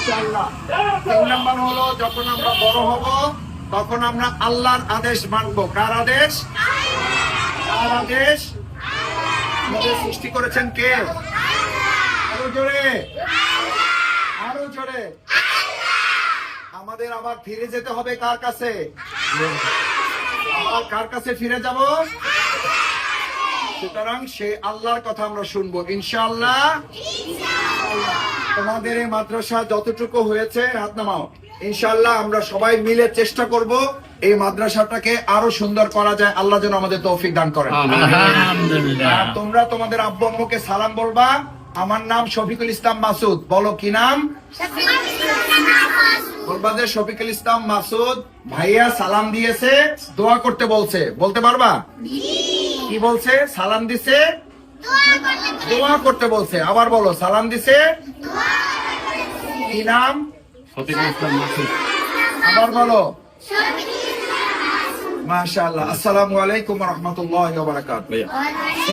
ইনশাআল্লাহ। 3 নাম্বার হলো যখন আমরা বড় হব তখন আমরা আল্লাহর আদেশ মানবো। কার আদেশ? কার আদেশ? আমাদের সৃষ্টি করেছেন কে? আরো জোরে, আরো জোরে। আমাদের আবার ফিরে যেতে হবে কার কাছে? আবার কার কাছে ফিরে যাব? সুতরাং সেই আল্লাহর কথা আমরা শুনবো ইনশাআল্লাহ। তোমাদের এই মাদ্রাসা যতটুকু হয়েছে হাত নামাও, ইনশাআল্লাহ আমরা সবাই মিলে চেষ্টা করব এই মাদ্রাসাটাকে আরো সুন্দর করা যায়। আল্লাহ যেন আমাদের তৌফিক দান করেন। আর তোমরা তোমাদের আব্বু আম্মুকে সালাম বলবা। আমার নাম শফিকুল ইসলাম মাসুদ। বলো কি নাম? বলবা যে শফিকুল ইসলাম মাসুদ ভাইয়া সালাম দিয়েছে, দোয়া করতে বলছে। বলতে পারবা? কি বলছে? সালাম দিছে, দোয়া করতে বলছে। আবার বলো, সালাম দিছে, কি নাম? শফিকুল ইসলাম মাসুদ। আবার বলো। মাশাআল্লাহ। আসসালামু আলাইকুম ওয়া রাহমাতুল্লাহি ওয়া বারাকাতুহু।